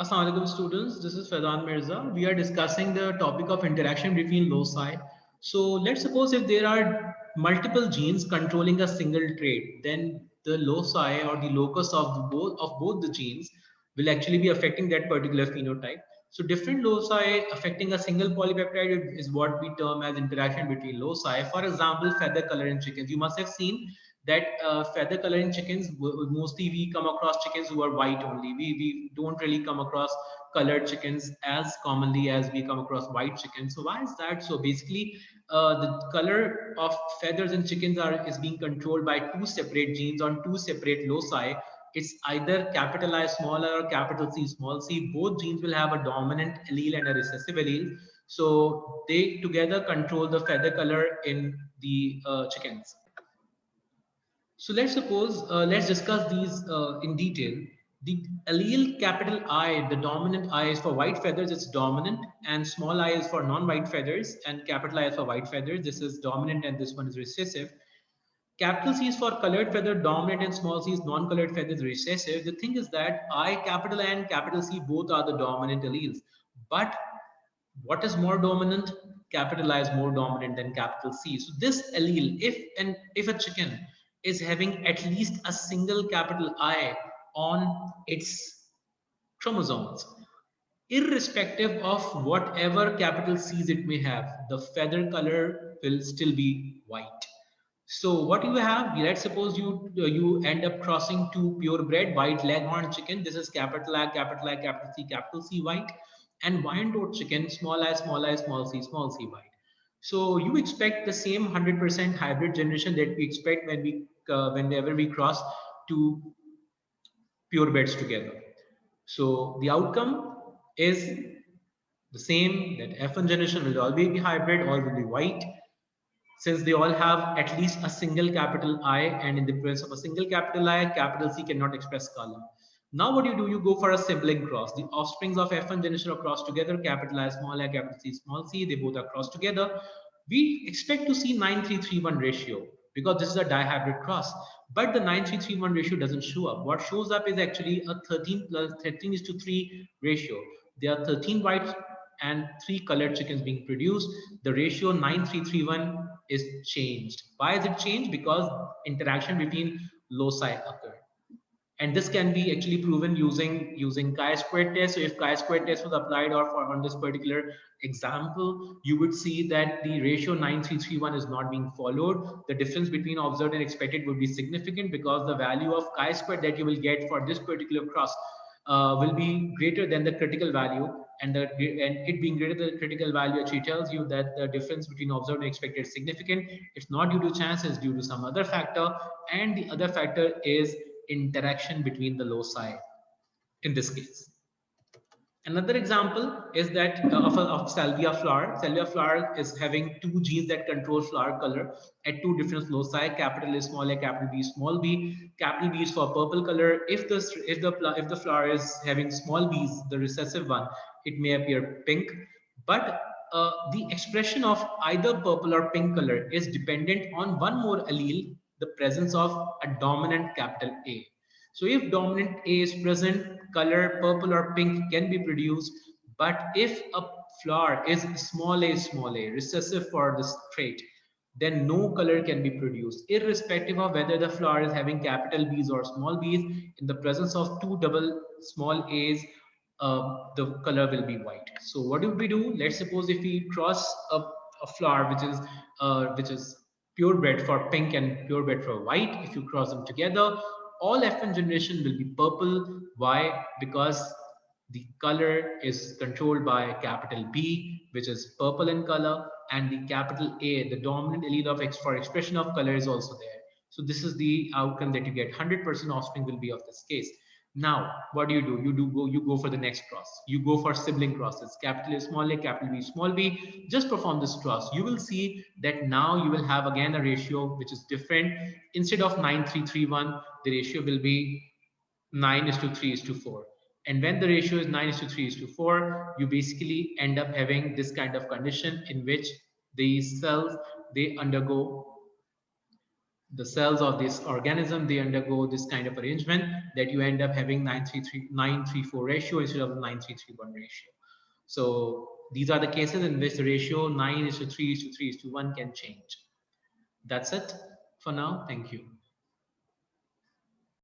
Assalamu alaikum students, this is Faizan Mirza. We are discussing the topic of interaction between loci. So let's suppose if there are multiple genes controlling a single trait, then the loci or the locus of both the genes will actually be affecting that particular phenotype. So different loci affecting a single polypeptide is what we term as interaction between loci. For example, feather color in chickens. You must have seen that feather color in chickens, mostly we come across chickens who are white only. We don't really come across colored chickens as commonly as we come across white chickens. So why is that? So basically, the color of feathers in chickens is being controlled by two separate genes on two separate loci. It's either capital I small I or capital C small c. Both genes will have a dominant allele and a recessive allele. So they together control the feather color in the chickens. So let's suppose, let's discuss these in detail. The allele capital I, the dominant I is for white feathers, it's dominant, and small I is for non-white feathers, and capital I is for white feathers. This is dominant, and this one is recessive. Capital C is for colored feather, dominant, and small c is non-colored feathers, recessive. The thing is that I, capital I, and capital C both are the dominant alleles. But what is more dominant? Capital I is more dominant than capital C. So this allele, if a chicken is having at least a single capital I on its chromosomes, irrespective of whatever capital C's it may have, the feather color will still be white. So what you have, let's suppose you end up crossing two purebred white leghorn chicken. This is capital I, capital I, capital C white, and Wyandotte chicken, small I, small c white. So you expect the same 100% hybrid generation that we expect whenever we cross two purebreds together. So the outcome is the same, that F1 generation will always be hybrid, all will be white, since they all have at least a single capital I, and in the presence of a single capital I, capital C cannot express color. Now what do? You go for a sibling cross. The offsprings of F1 generation are crossed together, capital I, capital C, small c, they both are crossed together. We expect to see 9331 ratio because this is a dihybrid cross. But the 9331 ratio doesn't show up. What shows up is actually a 13 is to 3 ratio. There are 13 white and 3 colored chickens being produced. The ratio 9331 is changed. Why is it changed? Because interaction between loci occurred. And this can be actually proven using chi-square test. So if chi-square test was applied, or for on this particular example, you would see that the ratio 9331 is not being followed. The difference between observed and expected would be significant, because the value of chi-square that you will get for this particular cross will be greater than the critical value, and it being greater than the critical value actually tells you that the difference between observed and expected is significant. It's not due to chance, it's due to some other factor, and the other factor is interaction between the loci in this case. Another example is that of salvia flower. Salvia flower is having two genes that control flower color at two different loci. Capital A small a, capital B small b. Capital B is for purple color. If the flower is having small b's, the recessive one, it may appear pink. But the expression of either purple or pink color is dependent on one more allele, the presence of a dominant capital A. So if dominant A is present, color purple or pink can be produced. But if a flower is small a, recessive for this trait, then no color can be produced, irrespective of whether the flower is having capital B's or small b's. In the presence of two double small a's, the color will be white. So what do we do? Let's suppose if we cross a flower which is purebred for pink and purebred for white. If you cross them together, all F1 generation will be purple. Why? Because the color is controlled by capital B, which is purple in color, and the capital A, the dominant allele of X for expression of color, is also there. So this is the outcome that you get. 100% offspring will be of this case. Now, what do? You go for the next cross. You go for sibling crosses. Capital A small a, capital B small b. Just perform this cross. You will see that now you will have again a ratio which is different. Instead of 9331, the ratio will be 9 is to 3 is to 4. And when the ratio is 9 is to 3 is to 4, you basically end up having this kind of condition in which these cells, they undergo the cells of this organism, they undergo this kind of arrangement that you end up having 934 ratio instead of 9331 ratio. So these are the cases in which the ratio 9:3:3:1 can change. That's it for now. Thank you.